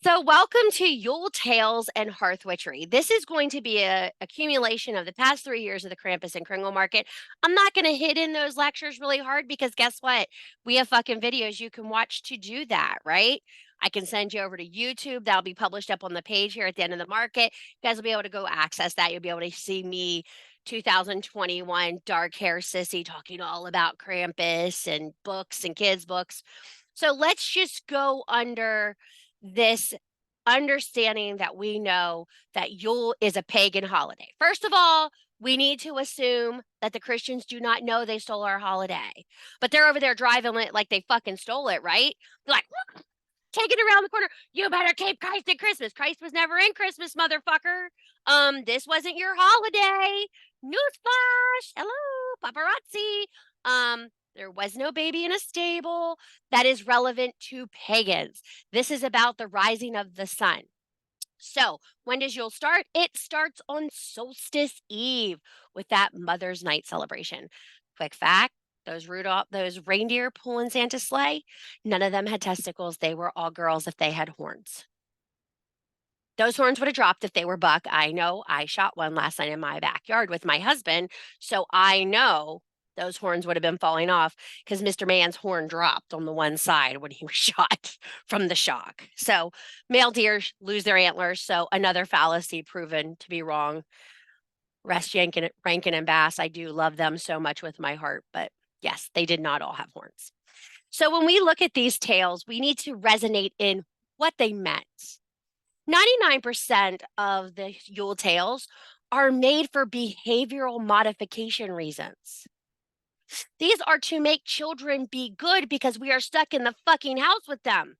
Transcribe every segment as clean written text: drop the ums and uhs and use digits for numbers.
So, welcome to Yule Tales and Hearth Witchery. This is going to be a accumulation of the past 3 years of the Krampus and Kringle Market. I'm not going to hit in those lectures really hard because guess what? We have fucking videos you can watch to do that, right? I can send you over to YouTube. That'll be published up on the page here at the end of the market. You guys will be able to go access that. You'll be able to see me, 2021 dark hair sissy, talking all about Krampus and books and kids' books. So let's just go under this understanding that we know that Yule is a pagan holiday. First of all, we need to assume that the Christians do not know they stole our holiday, but they're over there driving it like they fucking stole it, right? They're like, take it around the corner. You better keep Christ at Christmas. Christ was never in Christmas, motherfucker. This wasn't your holiday. Newsflash. Hello, paparazzi. There was no baby in a stable. That is relevant to pagans. This is about the rising of the sun. So, when does Yule start? It starts on Solstice Eve with that Mother's Night celebration. Quick fact, those reindeer pulling Santa's sleigh, none of them had testicles. They were all girls if they had horns. Those horns would have dropped if they were buck. I know I shot one last night in my backyard with my husband, so I know those horns would have been falling off because Mr. Man's horn dropped on the one side when he was shot from the shock. So male deer lose their antlers. So another fallacy proven to be wrong. Rest Rankin and Bass, I do love them so much with my heart, but yes, they did not all have horns. So when we look at these tales, we need to resonate in what they meant. 99% of the Yule tales are made for behavioral modification reasons. These are to make children be good because we are stuck in the fucking house with them.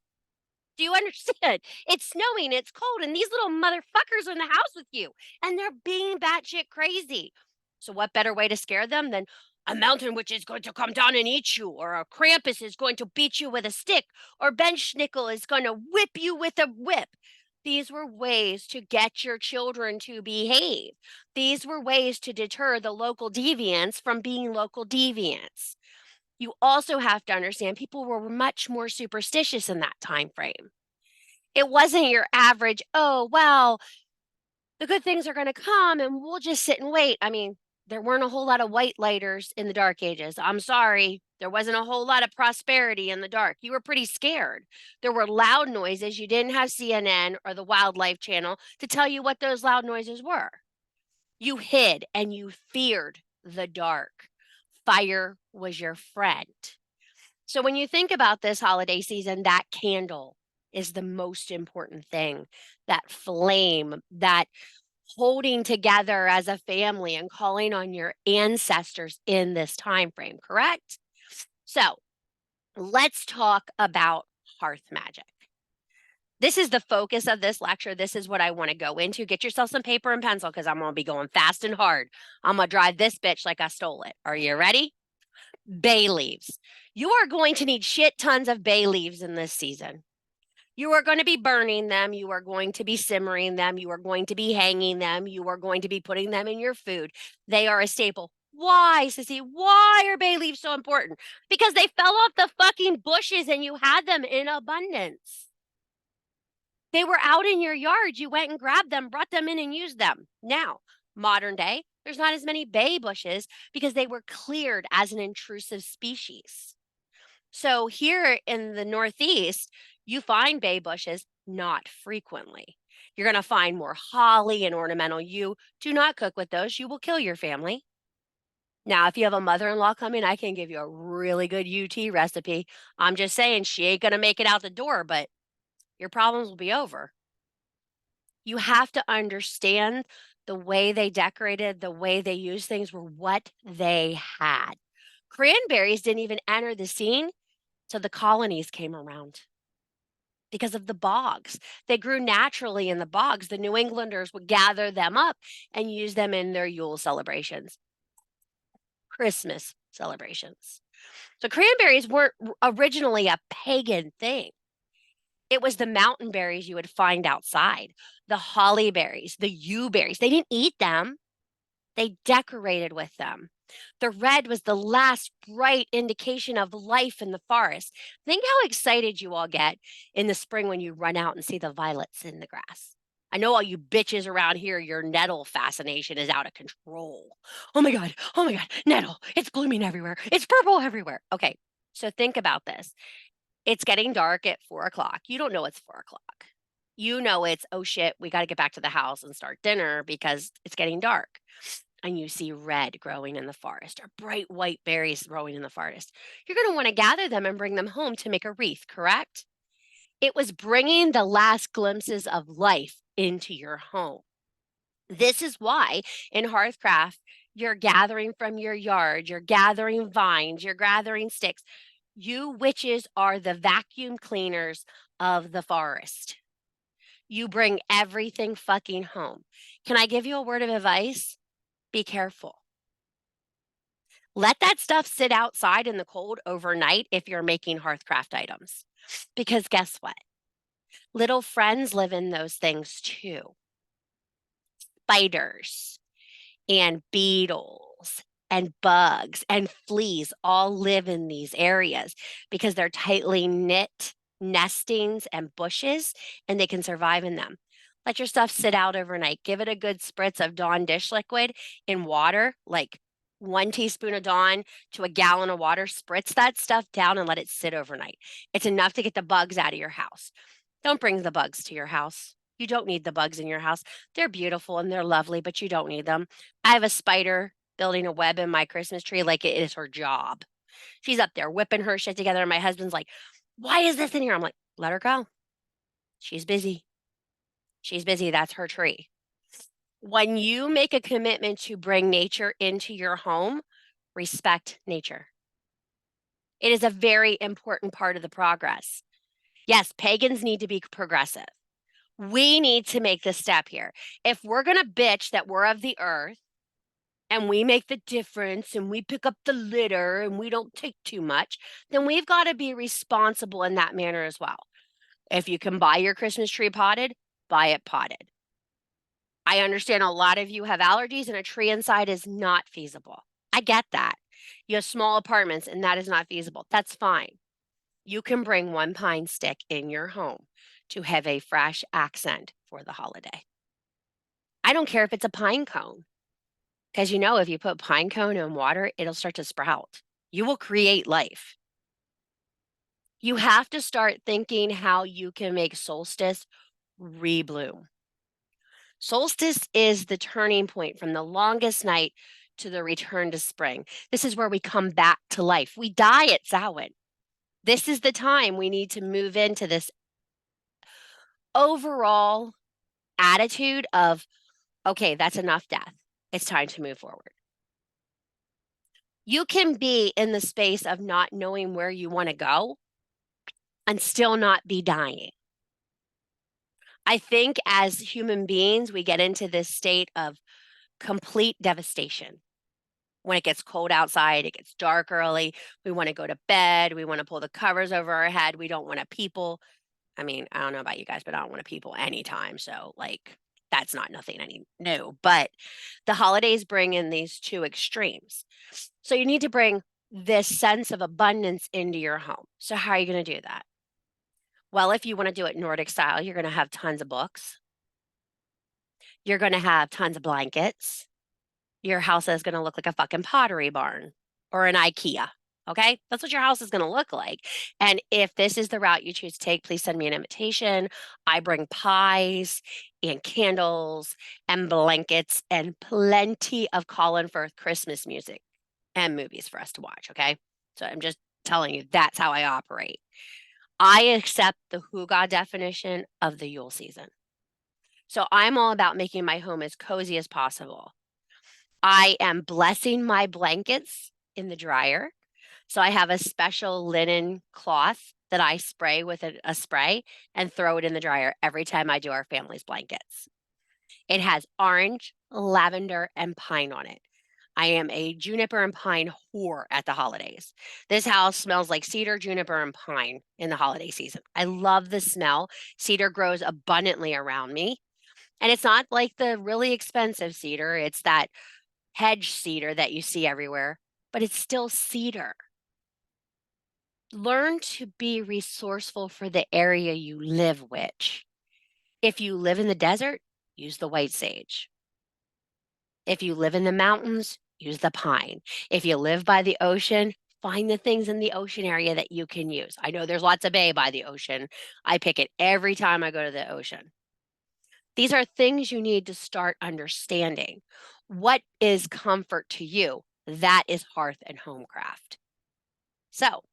Do you understand? It's snowing, it's cold, and these little motherfuckers are in the house with you, and they're being batshit crazy. So, what better way to scare them than a mountain witch is going to come down and eat you, or a Krampus is going to beat you with a stick, or Ben Schnickel is going to whip you with a whip? These were ways to get your children to behave. These were ways to deter the local deviants from being local deviants. You also have to understand people were much more superstitious in that time frame. It wasn't your average, oh, well, the good things are going to come and we'll just sit and wait. I mean, there weren't a whole lot of white lighters in the dark ages. I'm sorry. There wasn't a whole lot of prosperity in the dark. You were pretty scared. There were loud noises. You didn't have CNN or the Wildlife Channel to tell you what those loud noises were. You hid and you feared the dark. Fire was your friend. So when you think about this holiday season, that candle is the most important thing. That flame, that holding together as a family and calling on your ancestors in this time frame, correct? So let's talk about Hearth Magick. This is the focus of this lecture. This is what I want to go into. Get yourself some paper and pencil because I'm going to be going fast and hard. I'm going to drive this bitch like I stole it. Are you ready? Bay leaves. You are going to need shit tons of bay leaves in this season. You are going to be burning them. You are going to be simmering them. You are going to be hanging them. You are going to be putting them in your food. They are a staple. Why, Sissy? Why are bay leaves so important? Because they fell off the fucking bushes and you had them in abundance. They were out in your yard. You went and grabbed them, brought them in and used them. Now, modern day, there's not as many bay bushes because they were cleared as an intrusive species. So here in the Northeast, you find bay bushes not frequently. You're going to find more holly and ornamental yew. Do not cook with those. You will kill your family. Now, if you have a mother-in-law coming, I can give you a really good yew tea recipe. I'm just saying she ain't going to make it out the door, but your problems will be over. You have to understand the way they decorated, the way they used things were what they had. Cranberries didn't even enter the scene till the colonies came around because of the bogs. They grew naturally in the bogs. The New Englanders would gather them up and use them in their Yule celebrations, Christmas celebrations. So cranberries weren't originally a pagan thing. It was the mountain berries you would find outside, the holly berries, the yew berries. They didn't eat them. They decorated with them. The red was the last bright indication of life in the forest. Think how excited you all get in the spring when you run out and see the violets in the grass. I know all you bitches around here, your nettle fascination is out of control. Oh my God. Oh my God. Nettle. It's blooming everywhere. It's purple everywhere. Okay. So think about this. It's getting dark at 4 o'clock. You don't know it's 4 o'clock. You know it's, oh shit, we got to get back to the house and start dinner because it's getting dark. And you see red growing in the forest or bright white berries growing in the forest. You're going to want to gather them and bring them home to make a wreath, correct? It was bringing the last glimpses of life into your home. This is why in Hearthcraft, you're gathering from your yard, you're gathering vines, you're gathering sticks. You witches are the vacuum cleaners of the forest. You bring everything fucking home. Can I give you a word of advice? Be careful. Let that stuff sit outside in the cold overnight if you're making Hearthcraft items. Because guess what? Little friends live in those things too. Spiders and beetles and bugs and fleas all live in these areas because they're tightly knit nestings and bushes and they can survive in them. Let your stuff sit out overnight. Give it a good spritz of Dawn dish liquid in water, like 1 teaspoon of Dawn to a gallon of water. Spritz that stuff down and let it sit overnight. It's enough to get the bugs out of your house. Don't bring the bugs to your house. You don't need the bugs in your house. They're beautiful and they're lovely, but you don't need them. I have a spider building a web in my Christmas tree like it is her job. She's up there whipping her shit together. And my husband's like, why is this in here? I'm like, let her go. She's busy. She's busy. That's her tree. When you make a commitment to bring nature into your home, respect nature. It is a very important part of the progress. Yes, pagans need to be progressive. We need to make this step here. If we're going to bitch that we're of the earth and we make the difference and we pick up the litter and we don't take too much, then we've got to be responsible in that manner as well. If you can buy your Christmas tree potted, buy it potted. I understand a lot of you have allergies and a tree inside is not feasible. I get that. You have small apartments and that is not feasible. That's fine. You can bring one pine stick in your home to have a fresh accent for the holiday. I don't care if it's a pine cone, because you know if you put pine cone in water, it'll start to sprout. You will create life. You have to start thinking how you can make solstice rebloom. Solstice is the turning point from the longest night to the return to spring. This is where we come back to life. We die at Samhain. This is the time we need to move into this overall attitude of, okay, that's enough death. It's time to move forward. You can be in the space of not knowing where you want to go and still not be dying. I think as human beings, we get into this state of complete devastation. When it gets cold outside, it gets dark early. We want to go to bed. We want to pull the covers over our head. We don't want to people. I mean, I don't know about you guys, but I don't want to people anytime. So, like, that's not nothing new. But the holidays bring in these two extremes. So, you need to bring this sense of abundance into your home. So, how are you going to do that? Well, if you want to do it Nordic style, you're going to have tons of books. You're going to have tons of blankets. Your house is going to look like a fucking pottery barn or an IKEA. Okay, that's what your house is going to look like. And if this is the route you choose to take, please send me an invitation. I bring pies and candles and blankets and plenty of Colin Firth Christmas music and movies for us to watch. Okay, so I'm just telling you that's how I operate. I accept the Hygge definition of the Yule season. So I'm all about making my home as cozy as possible. I am blessing my blankets in the dryer. So I have a special linen cloth that I spray with a spray and throw it in the dryer every time I do our family's blankets. It has orange, lavender, and pine on it. I am a juniper and pine whore at the holidays. This house smells like cedar, juniper, and pine in the holiday season. I love the smell. Cedar grows abundantly around me. And it's not like the really expensive cedar. It's that hedge cedar that you see everywhere, but it's still cedar. Learn to be resourceful for the area you live which. If you live in the desert, use the white sage. If you live in the mountains, use the pine. If you live by the ocean, find the things in the ocean area that you can use. I know there's lots of bay by the ocean. I pick it every time I go to the ocean. These are things you need to start understanding. What is comfort to you? That is hearth and homecraft. So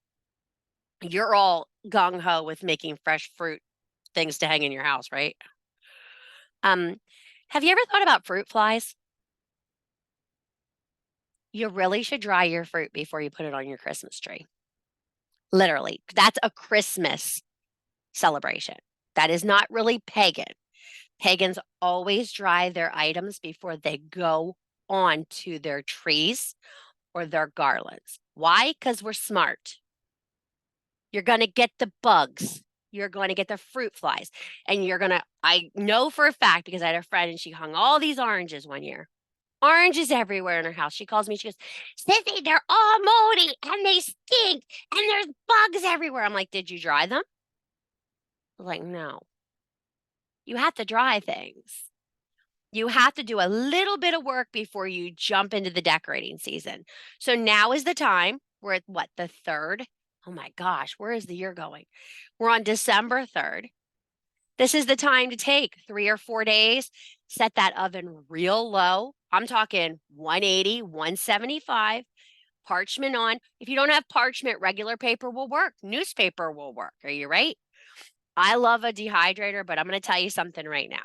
you're all gung ho with making fresh fruit things to hang in your house, right? Have you ever thought about fruit flies? You really should dry your fruit before you put it on your Christmas tree. Literally, that's a Christmas celebration. That is not really pagan. Pagans always dry their items before they go on to their trees or their garlands. Why? Because we're smart. You're going to get the bugs. You're going to get the fruit flies. And I know for a fact because I had a friend and she hung all these oranges one year. Oranges everywhere in her house. She calls me, she goes, Sissy, they're all moldy and they stink and there's bugs everywhere. I'm like, did you dry them? I'm like, no. You have to dry things. You have to do a little bit of work before you jump into the decorating season. So now is the time. We're at what, the 3rd? Oh my gosh, where is the year going? We're on December 3rd. This is the time to take 3 or 4 days, set that oven real low. I'm talking 180, 175, parchment on. If you don't have parchment, regular paper will work. Newspaper will work. Are you right? I love a dehydrator, but I'm going to tell you something right now.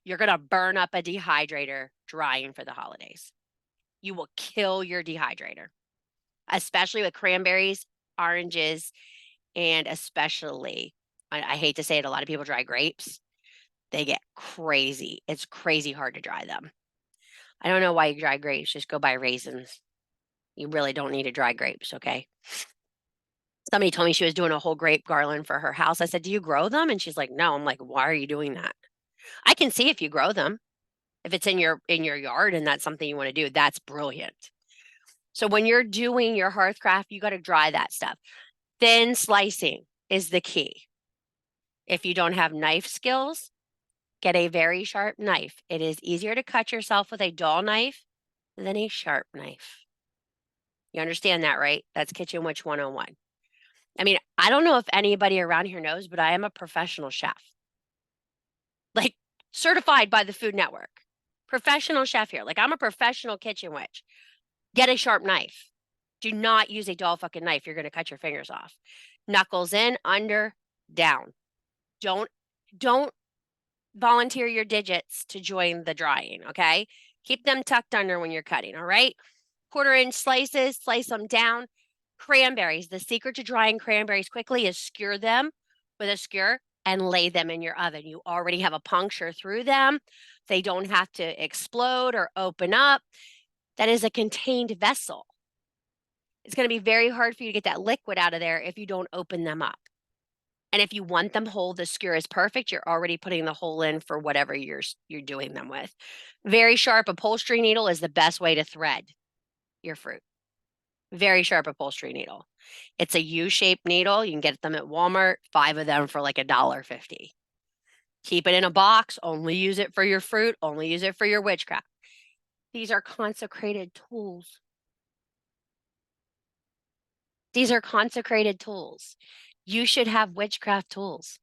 You're going to burn up a dehydrator drying for the holidays. You will kill your dehydrator, especially with cranberries, oranges, and especially, I hate to say it, a lot of people dry grapes. They get crazy. It's crazy hard to dry them. I don't know why you dry grapes. Just go buy raisins. You really don't need to dry grapes, okay? Somebody told me she was doing a whole grape garland for her house. I said, do you grow them? And she's like, no. I'm like, why are you doing that? I can see if you grow them. If it's in your yard and that's something you want to do, that's brilliant. So when you're doing your hearthcraft, you got to dry that stuff. Thin slicing is the key. If you don't have knife skills, get a very sharp knife. It is easier to cut yourself with a dull knife than a sharp knife. You understand that, right? That's Kitchen Witch 101. I mean, I don't know if anybody around here knows, but I am a professional chef. Like certified by the Food Network. Professional chef here. Like I'm a professional kitchen witch. Get a sharp knife. Do not use a dull fucking knife. You're going to cut your fingers off. Knuckles in, under, down. Don't volunteer your digits to join the drying, okay? Keep them tucked under when you're cutting, all right? 1/4-inch slices, slice them down. Cranberries. The secret to drying cranberries quickly is skewer them with a skewer and lay them in your oven. You already have a puncture through them. They don't have to explode or open up. That is a contained vessel. It's going to be very hard for you to get that liquid out of there if you don't open them up. And if you want them whole, the skewer is perfect. You're already putting the hole in for whatever you're doing them with. Very sharp upholstery needle is the best way to thread your fruit. Very sharp upholstery needle. It's a U-shaped needle. You can get them at Walmart, 5 of them for like $1.50. Keep it in a box. Only use it for your fruit. Only use it for your witchcraft. These are consecrated tools. These are consecrated tools. You should have witchcraft tools.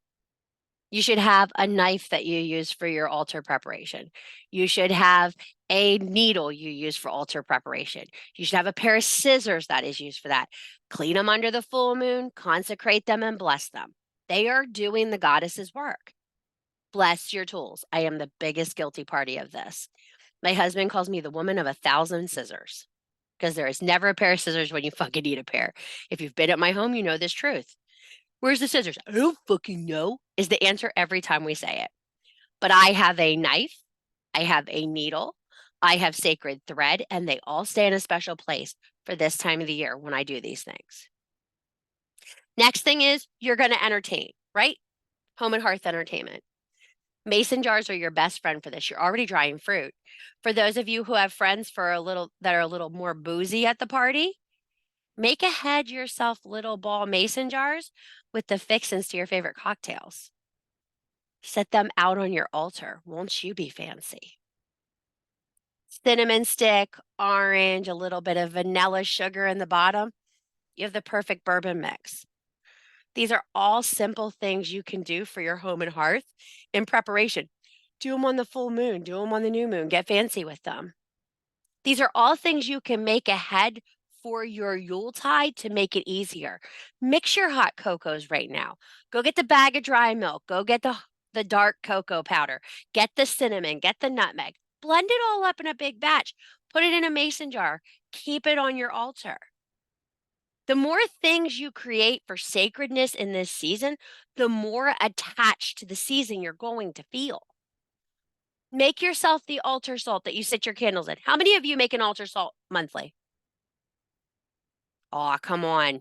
You should have a knife that you use for your altar preparation. You should have a needle you use for altar preparation. You should have a pair of scissors that is used for that. Clean them under the full moon, consecrate them, and bless them. They are doing the goddess's work. Bless your tools. I am the biggest guilty party of this. My husband calls me the woman of 1,000 scissors because there is never a pair of scissors when you fucking need a pair. If you've been at my home, you know this truth. Where's the scissors? I don't fucking know, is the answer every time we say it. But I have a knife, I have a needle, I have sacred thread, and they all stay in a special place for this time of the year when I do these things. Next thing is you're going to entertain, right? Home and hearth entertainment. Mason jars are your best friend for this. You're already drying fruit. For those of you who have friends that are a little more boozy at the party, make ahead yourself little ball mason jars with the fixins to your favorite cocktails. Set them out on your altar. Won't you be fancy? Cinnamon stick, orange, a little bit of vanilla sugar in the bottom. You have the perfect bourbon mix. These are all simple things you can do for your home and hearth in preparation. Do them on the full moon, do them on the new moon, get fancy with them. These are all things you can make ahead for your Yuletide to make it easier. Mix your hot cocos right now. Go get the bag of dry milk. Go get the dark cocoa powder. Get the cinnamon. Get the nutmeg. Blend it all up in a big batch. Put it in a mason jar. Keep it on your altar. The more things you create for sacredness in this season, the more attached to the season you're going to feel. Make yourself the altar salt that you sit your candles in. How many of you make an altar salt monthly? Aw, come on.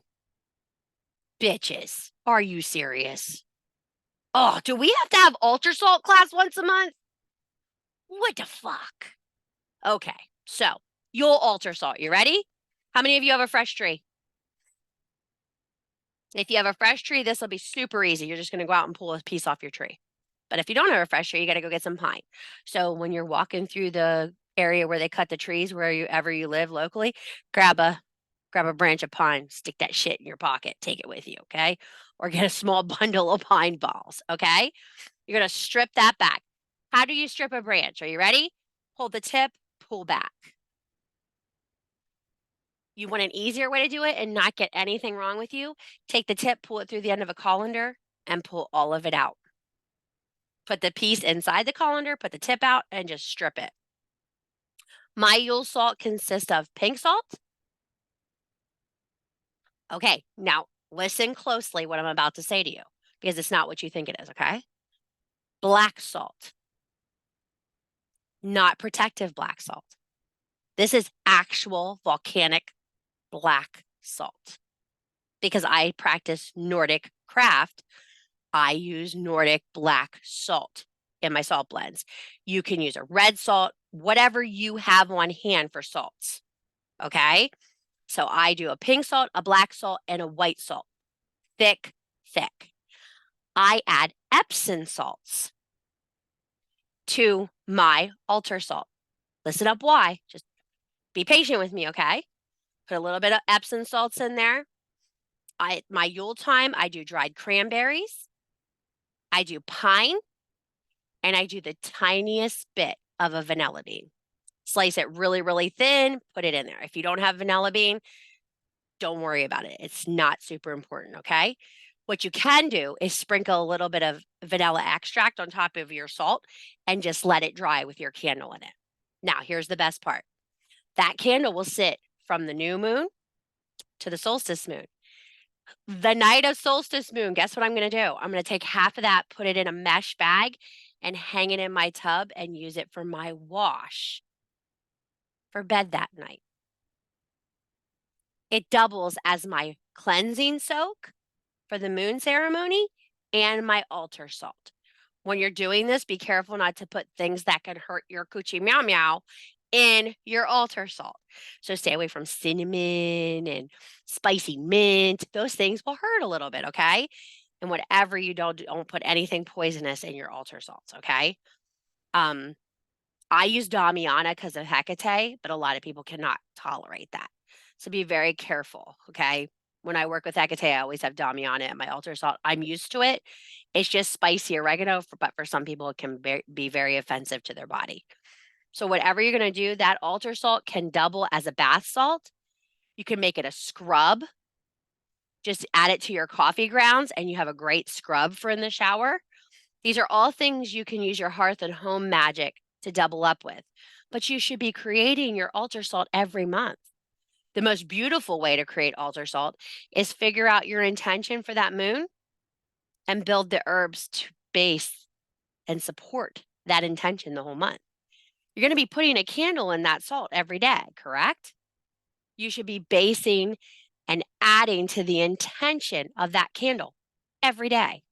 Bitches. Are you serious? Oh, do we have to have altar salt class once a month? What the fuck? Okay, so Yule altar salt. You ready? How many of you have a fresh tree? If you have a fresh tree, this will be super easy. You're just going to go out and pull a piece off your tree. But if you don't have a fresh tree, you got to go get some pine. So when you're walking through the area where they cut the trees, wherever you live locally, grab a branch of pine, stick that shit in your pocket, take it with you, okay? Or get a small bundle of pine balls, okay? You're going to strip that back. How do you strip a branch? Are you ready? Hold the tip, pull back. You want an easier way to do it and not get anything wrong with you? Take the tip, pull it through the end of a colander, and pull all of it out. Put the piece inside the colander, put the tip out, and just strip it. My Yule salt consists of pink salt. Okay, now listen closely what I'm about to say to you, because it's not what you think it is, okay? Black salt, not protective black salt. This is actual volcanic black salt. Because I practice Nordic craft, I use Nordic black salt in my salt blends. You can use a red salt, whatever you have on hand for salts, okay? So I do a pink salt, a black salt, and a white salt. Thick, thick. I add Epsom salts to my altar salt. Listen up why. Just be patient with me, okay? Put a little bit of Epsom salts in there. My Yule time, I do dried cranberries. I do pine, and I do the tiniest bit of a vanilla bean. Slice it really, really thin, put it in there. If you don't have vanilla bean, don't worry about it. It's not super important, okay? What you can do is sprinkle a little bit of vanilla extract on top of your salt and just let it dry with your candle in it. Now, here's the best part. That candle will sit from the new moon to the solstice moon. The night of solstice moon, guess what I'm going to do? I'm going to take half of that, put it in a mesh bag, and hang it in my tub and use it for my wash for bed that night. It doubles as my cleansing soak for the moon ceremony and my altar salt. When you're doing this, be careful not to put things that can hurt your coochie meow meow in your altar salt. So stay away from cinnamon and spicy mint. Those things will hurt a little bit, okay? And whatever you don't put anything poisonous in your altar salts, okay? I use Damiana because of Hecate, but a lot of people cannot tolerate that. So be very careful, okay? When I work with Hecate, I always have Damiana in my altar salt. I'm used to it. It's just spicy oregano, but for some people, it can be very offensive to their body. So whatever you're going to do, that altar salt can double as a bath salt. You can make it a scrub. Just add it to your coffee grounds, and you have a great scrub for in the shower. These are all things you can use your Hearth and Home Magic to double up with. But you should be creating your altar salt every month. The most beautiful way to create altar salt is figure out your intention for that moon and build the herbs to base and support that intention the whole month. You're going to be putting a candle in that salt every day, correct? You should be basing and adding to the intention of that candle every day.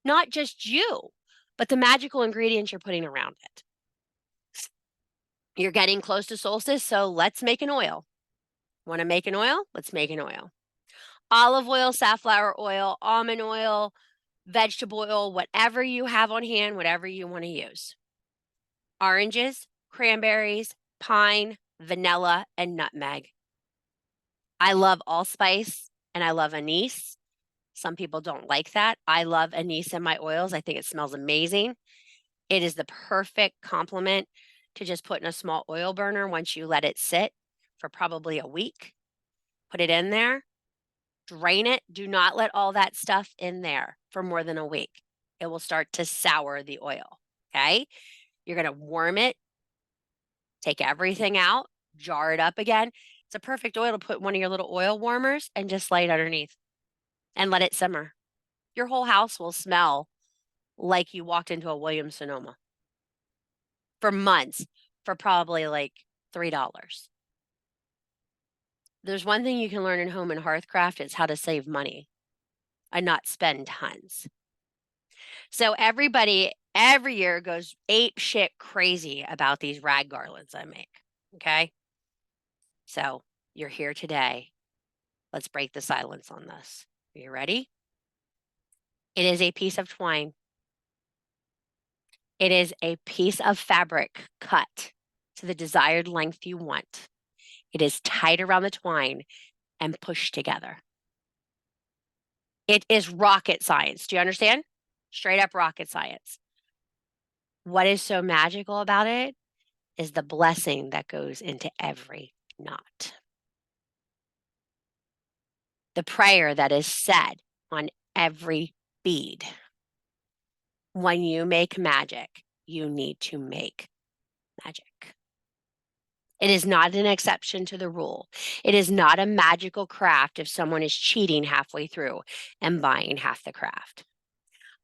Not just you, but the magical ingredients you're putting around it. You're getting close to solstice, so let's make an oil. Want to make an oil? Let's make an oil. Olive oil, safflower oil, almond oil, vegetable oil, whatever you have on hand, whatever you want to use. Oranges, cranberries, pine, vanilla, and nutmeg. I love allspice and I love anise. Some people don't like that. I love anise in my oils. I think it smells amazing. It is the perfect complement to just put in a small oil burner once you let it sit for probably a week. Put it in there, drain it. Do not let all that stuff in there for more than a week. It will start to sour the oil, okay? You're going to warm it, take everything out, jar it up again. It's a perfect oil to put one of your little oil warmers and just lay it underneath and let it simmer. Your whole house will smell like you walked into a Williams Sonoma for months for probably like $3. There's one thing you can learn in home and hearthcraft, it's how to save money and not spend tons. So everybody every year goes ape shit crazy about these rag garlands I make. Okay. So you're here today. Let's break the silence on this. Are you ready? It is a piece of twine. It is a piece of fabric cut to the desired length you want. It is tied around the twine and pushed together. It is rocket science. Do you understand? Straight up rocket science. What is so magical about it is the blessing that goes into every knot. The prayer that is said on every bead. When you make magic, you need to make magic. It is not an exception to the rule. It is not a magical craft if someone is cheating halfway through and buying half the craft.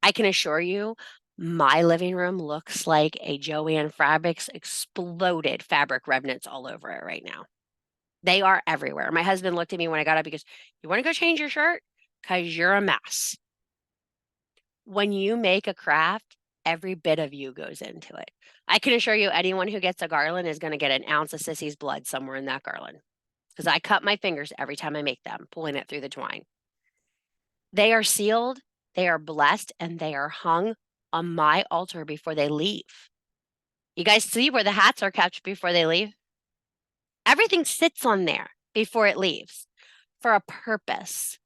I can assure you, my living room looks like a Joanne Fabrics exploded fabric remnants all over it right now. They are everywhere. My husband looked at me when I got up because you want to go change your shirt? Because you're a mess. When you make a craft, every bit of you goes into it. I can assure you anyone who gets a garland is going to get an ounce of Sissy's blood somewhere in that garland because I cut my fingers every time I make them, pulling it through the twine. They are sealed, they are blessed, and they are hung on my altar before they leave. You guys see where the hats are kept before they leave? Everything sits on there before it leaves for a purpose.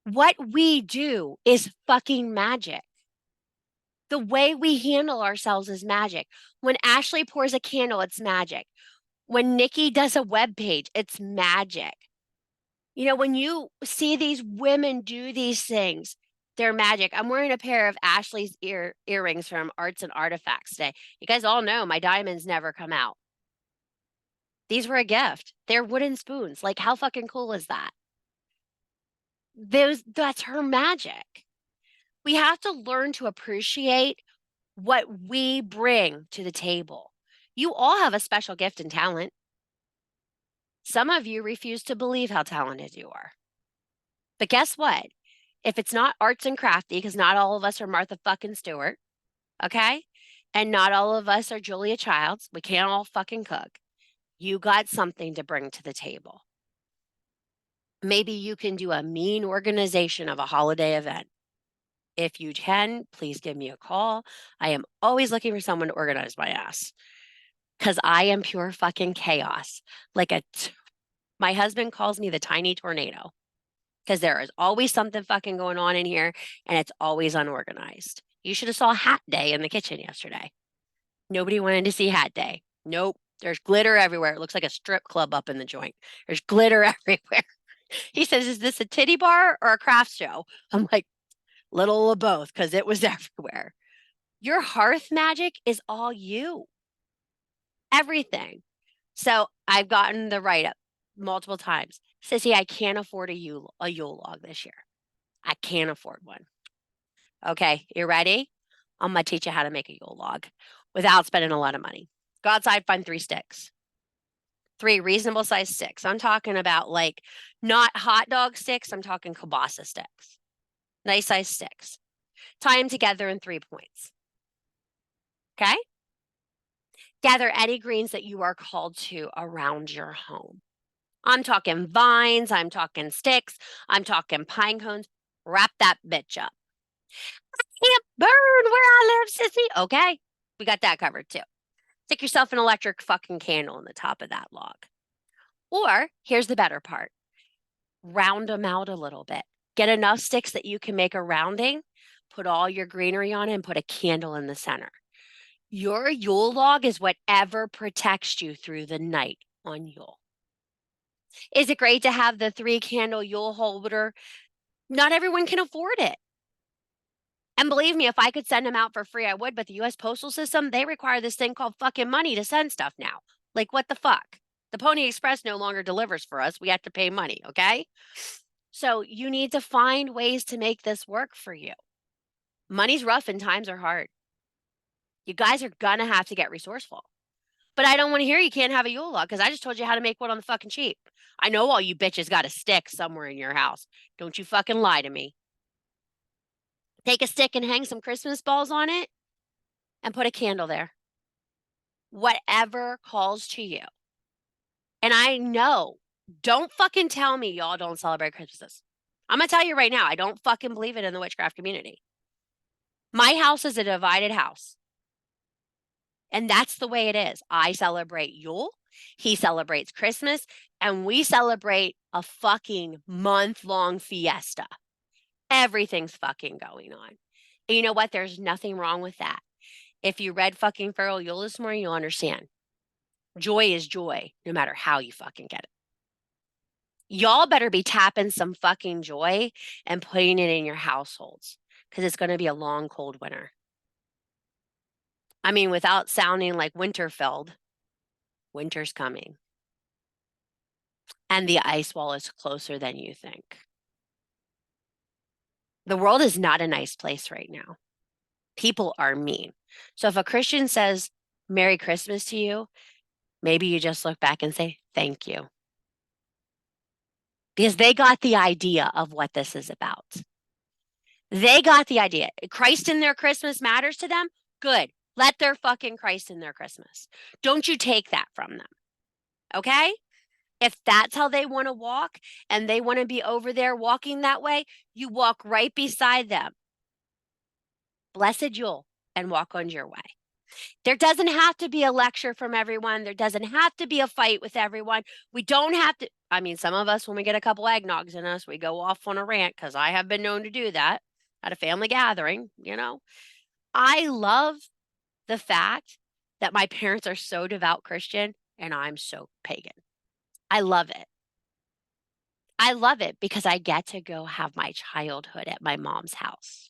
What we do is fucking magic. The way we handle ourselves is magic. When Ashley pours a candle, it's magic. When Nikki does a web page, it's magic. You know, when you see these women do these things, they're magic. I'm wearing a pair of Ashley's earrings from Arts and Artifacts today. You guys all know my diamonds never come out. These were a gift. They're wooden spoons. Like, how fucking cool is that? That's her magic. We have to learn to appreciate what we bring to the table. You all have a special gift and talent. Some of you refuse to believe how talented you are. But guess what? If it's not arts and crafty, because not all of us are Martha fucking Stewart, okay? And not all of us are Julia Childs. We can't all fucking cook. You got something to bring to the table. Maybe you can do a mean organization of a holiday event. If you can, please give me a call. I am always looking for someone to organize my ass because I am pure fucking chaos. My husband calls me the tiny tornado because there is always something fucking going on in here and it's always unorganized. You should have saw Hat Day in the kitchen yesterday. Nobody wanted to see Hat Day. Nope. There's glitter everywhere. It looks like a strip club up in the joint. There's glitter everywhere. He says, is this a titty bar or a craft show? I'm like, little of both because it was everywhere. Your Hearth Magick is all you. Everything. So I've gotten the write-up multiple times. Sissy, I can't afford a Yule log this year. I can't afford one. Okay, you ready? I'm going to teach you how to make a Yule log without spending a lot of money. Go outside, find 3 sticks. 3 reasonable size sticks. I'm talking about like not hot dog sticks. I'm talking kielbasa sticks. Nice size sticks. Tie them together in 3 points. Okay? Gather any greens that you are called to around your home. I'm talking vines, I'm talking sticks, I'm talking pine cones. Wrap that bitch up. Can't burn where I live, sissy. Okay, we got that covered too. Stick yourself an electric fucking candle in the top of that log. Or here's the better part, round them out a little bit. Get enough sticks that you can make a rounding, put all your greenery on it, and put a candle in the center. Your Yule log is whatever protects you through the night on Yule. Is it great to have the 3-candle Yule holder? Not everyone can afford it. And believe me, if I could send them out for free, I would. But the US Postal System, they require this thing called fucking money to send stuff now. Like, what the fuck? The Pony Express no longer delivers for us. We have to pay money, okay? So you need to find ways to make this work for you. Money's rough and times are hard. You guys are gonna have to get resourceful. But I don't want to hear you can't have a Yule log because I just told you how to make one on the fucking cheap. I know all you bitches got a stick somewhere in your house. Don't you fucking lie to me. Take a stick and hang some Christmas balls on it and put a candle there. Whatever calls to you. And I know, don't fucking tell me y'all don't celebrate Christmas. I'm going to tell you right now, I don't fucking believe it in the witchcraft community. My house is a divided house. And that's the way it is. I celebrate Yule. He celebrates Christmas. And we celebrate a fucking month-long fiesta. Everything's fucking going on. And you know what? There's nothing wrong with that. If you read fucking Feral Yule this morning, you'll understand. Joy is joy, no matter how you fucking get it. Y'all better be tapping some fucking joy and putting it in your households because it's going to be a long, cold winter. I mean, without sounding like Winterfeld, winter's coming. And the ice wall is closer than you think. The world is not a nice place right now. People are mean. So if a Christian says Merry Christmas to you, maybe you just look back and say, thank you. Because they got the idea of what this is about. They got the idea. Christ in their Christmas matters to them. Good. Let their fucking Christ in their Christmas. Don't you take that from them. Okay? If that's how they want to walk and they want to be over there walking that way, you walk right beside them. Blessed Yule and walk on your way. There doesn't have to be a lecture from everyone. There doesn't have to be a fight with everyone. We don't have to. I mean, some of us, when we get a couple eggnogs in us, we go off on a rant because I have been known to do that at a family gathering, you know. I love the fact that my parents are so devout Christian and I'm so pagan. I love it. I love it because I get to go have my childhood at my mom's house.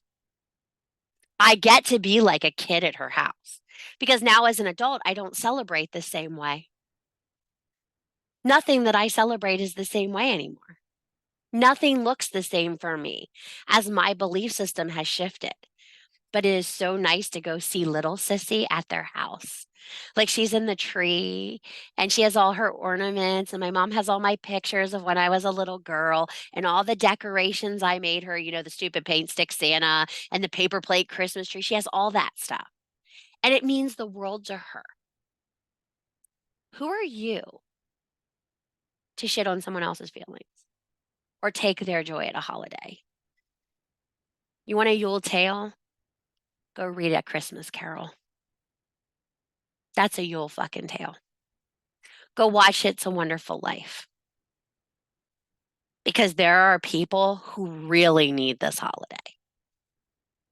I get to be like a kid at her house because now as an adult, I don't celebrate the same way. Nothing that I celebrate is the same way anymore. Nothing looks the same for me as my belief system has shifted. But it is so nice to go see little sissy at their house. Like she's in the tree and she has all her ornaments and my mom has all my pictures of when I was a little girl and all the decorations I made her, you know, the stupid paint stick Santa and the paper plate Christmas tree. She has all that stuff. And it means the world to her. Who are you to shit on someone else's feelings or take their joy at a holiday? You want a Yule tale? Go read A Christmas Carol. That's a Yule fucking tale. Go watch It's a Wonderful Life. Because there are people who really need this holiday.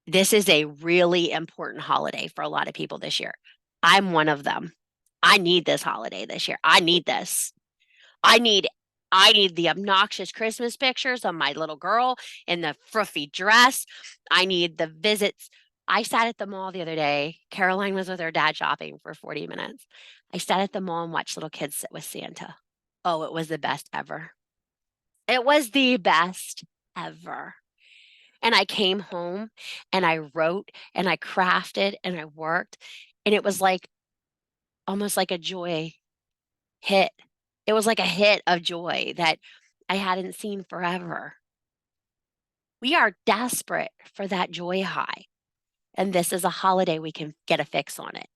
This is a really important holiday for a lot of people this year. I'm one of them. I need this holiday this year. I need this. I need the obnoxious Christmas pictures of my little girl in the fruffy dress. I need the visits. I sat at the mall the other day. Caroline was with her dad shopping for 40 minutes. I sat at the mall and watched little kids sit with Santa. Oh, it was the best ever. It was the best ever. And I came home and I wrote and I crafted and I worked. And it was like almost like a joy hit. It was like a hit of joy that I hadn't seen forever. We are desperate for that joy high. And this is a holiday we can get a fix on it.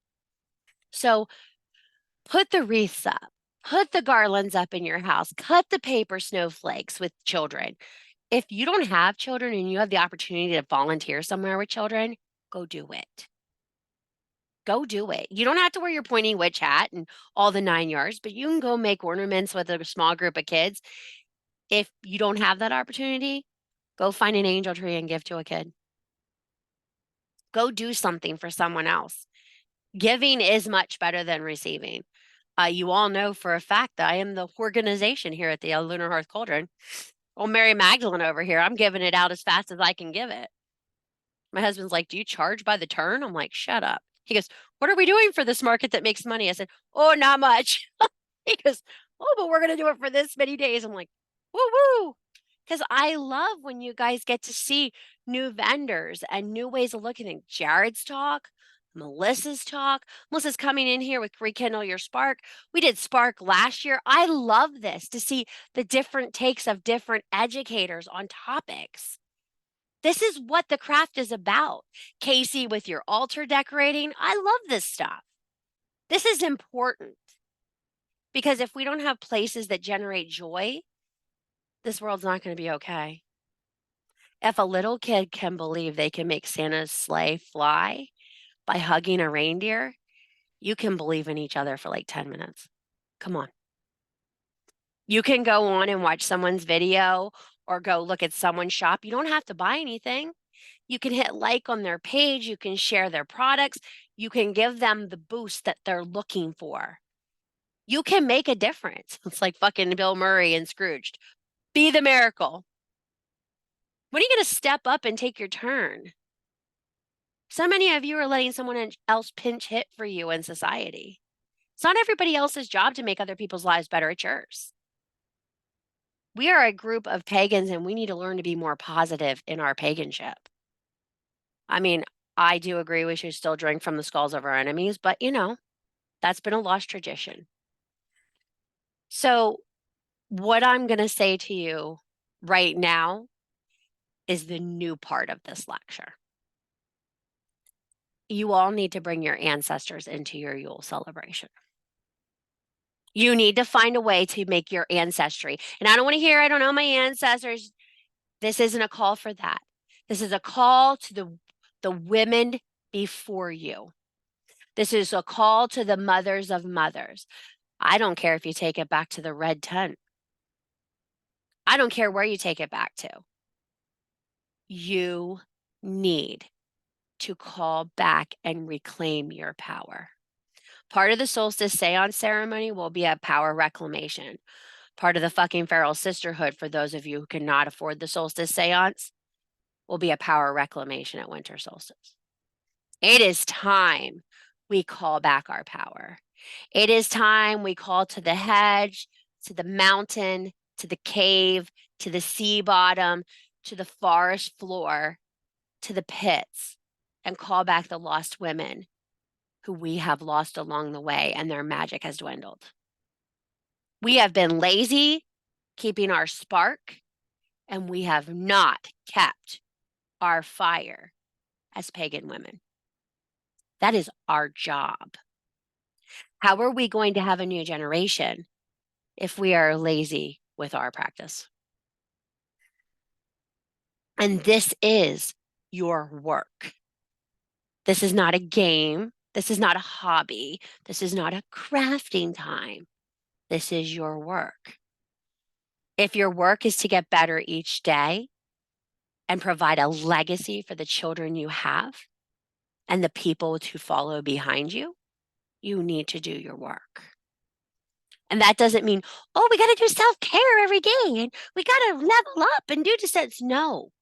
So put the wreaths up, put the garlands up in your house, cut the paper snowflakes with children. If you don't have children and you have the opportunity to volunteer somewhere with children, go do it. Go do it. You don't have to wear your pointy witch hat and all the 9 yards, but you can go make ornaments with a small group of kids. If you don't have that opportunity, go find an angel tree and give to a kid. Go do something for someone else. Giving is much better than receiving. You all know for a fact that I am the organization here at the Lunar Hearth Cauldron. Old Mary Magdalene over here, I'm giving it out as fast as I can give it. My husband's like, do you charge by the turn? I'm like, shut up. He goes, what are we doing for this market that makes money? I said, oh, not much. He goes, oh, but we're going to do it for this many days. I'm like, woo woo. Because I love when you guys get to see new vendors and new ways of looking at Jared's talk, Melissa's talk. Melissa's coming in here with Rekindle Your Spark. We did Spark last year. I love this to see the different takes of different educators on topics. This is what the craft is about. Casey with your altar decorating. I love this stuff. This is important because if we don't have places that generate joy, this world's not going to be okay. If a little kid can believe they can make Santa's sleigh fly by hugging a reindeer, you can believe in each other for like 10 minutes. Come on. You can go on and watch someone's video or go look at someone's shop. You don't have to buy anything. You can hit like on their page. You can share their products. You can give them the boost that they're looking for. You can make a difference. It's like fucking Bill Murray and Scrooged. Be the miracle. When are you going to step up and take your turn? So many of you are letting someone else pinch hit for you in society. It's not everybody else's job to make other people's lives better. It's yours. We are a group of pagans and we need to learn to be more positive in our paganship. I mean, I do agree we should still drink from the skulls of our enemies, but that's been a lost tradition. So, what I'm going to say to you right now is the new part of this lecture. You all need to bring your ancestors into your Yule celebration. You need to find a way to make your ancestry. And I don't want to hear, I don't know my ancestors. This isn't a call for that. This is a call to the women before you. This is a call to the mothers of mothers. I don't care if you take it back to the red tent. I don't care where you take it back to. You need to call back and reclaim your power. Part of the solstice seance ceremony will be a power reclamation. Part of the fucking feral sisterhood, for those of you who cannot afford the solstice seance, will be a power reclamation at winter solstice. It is time we call back our power. It is time we call to the hedge, to the mountain, to the cave, to the sea bottom, to the forest floor, to the pits, and call back the lost women who we have lost along the way and their magic has dwindled. We have been lazy keeping our spark, and we have not kept our fire as pagan women. That is our job. How are we going to have a new generation if we are lazy with our practice? And this is your work. This is not a game. This is not a hobby. This is not a crafting time. This is your work. If your work is to get better each day and provide a legacy for the children you have and the people to follow behind you, you need to do your work. And that doesn't mean, oh, we got to do self-care every day and we got to level up and do this. No.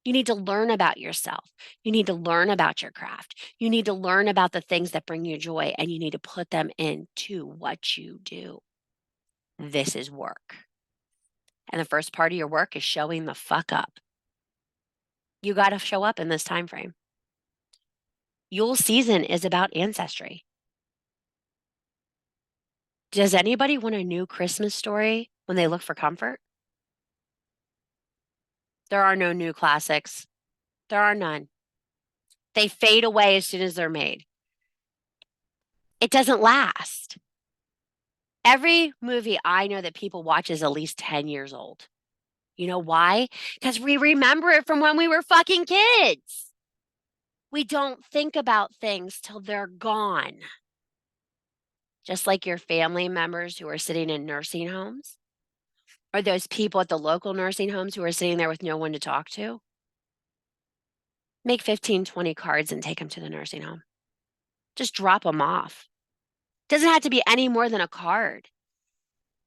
You need to learn about yourself. You need to learn about your craft. You need to learn about the things that bring you joy, and you need to put them into what you do. This is work. And the first part of your work is showing the fuck up. You got to show up in this time frame. Yule season is about ancestry. Does anybody want a new Christmas story when they look for comfort? There are no new classics. There are none. They fade away as soon as they're made. It doesn't last. Every movie I know that people watch is at least 10 years old. You know why? Because we remember it from when we were fucking kids. We don't think about things till they're gone. Just like your family members who are sitting in nursing homes, or those people at the local nursing homes who are sitting there with no one to talk to. Make 15, 20 cards and take them to the nursing home. Just drop them off. Doesn't have to be any more than a card.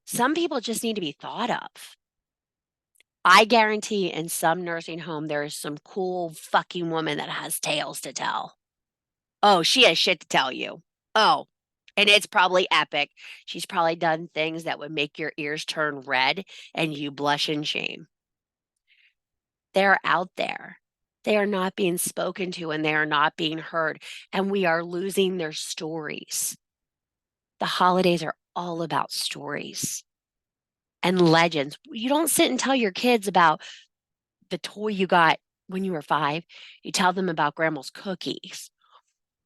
Some people just need to be thought of. I guarantee in some nursing home, there is some cool fucking woman that has tales to tell. Oh, she has shit to tell you. Oh, and it's probably epic. She's probably done things that would make your ears turn red and you blush in shame. They're out there. They are not being spoken to and they are not being heard. And we are losing their stories. The holidays are all about stories and legends. You don't sit and tell your kids about the toy you got when you were 5. You tell them about grandma's cookies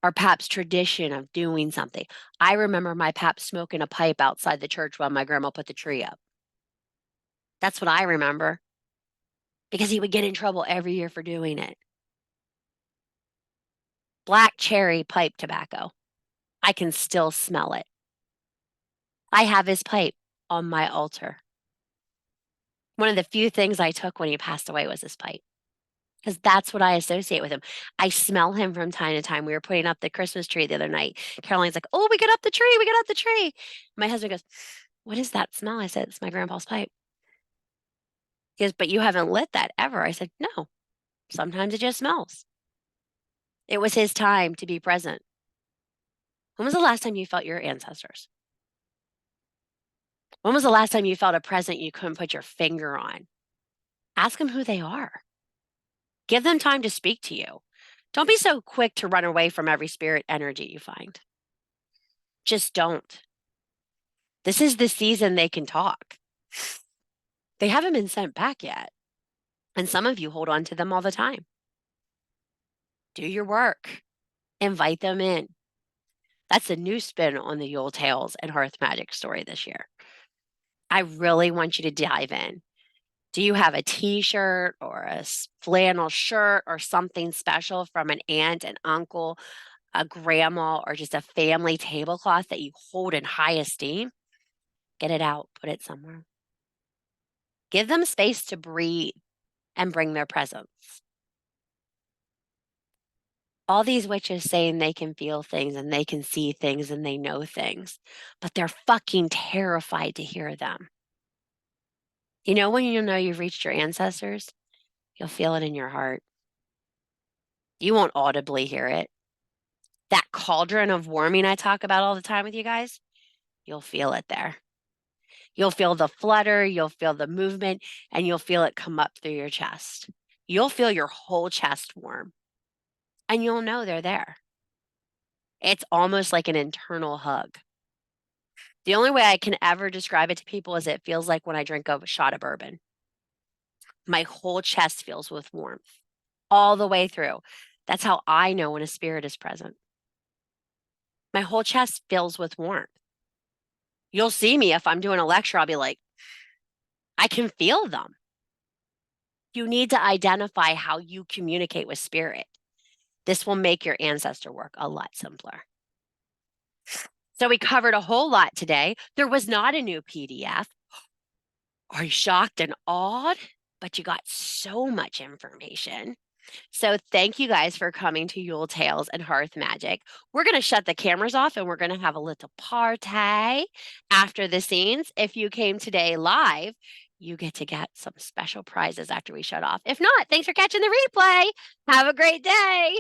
or Pap's tradition of doing something. I remember my Pap smoking a pipe outside the church while my grandma put the tree up. That's what I remember because he would get in trouble every year for doing it. Black cherry pipe tobacco. I can still smell it. I have his pipe on my altar. One of the few things I took when he passed away was his pipe because that's what I associate with him. I smell him from time to time. We were putting up the Christmas tree the other night. Caroline's like, oh, we got up the tree. We got up the tree. My husband goes, what is that smell? I said, it's my grandpa's pipe. He goes, but you haven't lit that ever. I said, no, sometimes it just smells. It was his time to be present. When was the last time you felt your ancestors? When was the last time you felt a present you couldn't put your finger on? Ask them who they are. Give them time to speak to you. Don't be so quick to run away from every spirit energy you find. Just don't. This is the season they can talk. They haven't been sent back yet. And some of you hold on to them all the time. Do your work. Invite them in. That's a new spin on the Yule Tales and Hearth Magick story this year. I really want you to dive in. Do you have a t-shirt or a flannel shirt or something special from an aunt, an uncle, a grandma, or just a family tablecloth that you hold in high esteem? Get it out, put it somewhere. Give them space to breathe and bring their presence. All these witches saying they can feel things and they can see things and they know things, but they're fucking terrified to hear them. You know when you know you've reached your ancestors? You'll feel it in your heart. You won't audibly hear it. That cauldron of warming I talk about all the time with you guys, you'll feel it there. You'll feel the flutter, you'll feel the movement, and you'll feel it come up through your chest. You'll feel your whole chest warm, and you'll know they're there. It's almost like an internal hug. The only way I can ever describe it to people is it feels like when I drink a shot of bourbon. My whole chest fills with warmth all the way through. That's how I know when a spirit is present. My whole chest fills with warmth. You'll see me if I'm doing a lecture, I'll be like, I can feel them. You need to identify how you communicate with spirit. This will make your ancestor work a lot simpler. So we covered a whole lot today. There was not a new PDF. Are you shocked and awed? But you got so much information. So thank you guys for coming to Yule Tales and Hearth Magick. We're going to shut the cameras off and we're going to have a little party after the scenes. If you came today live, you get to get some special prizes after we shut off. If not, thanks for catching the replay. Have a great day.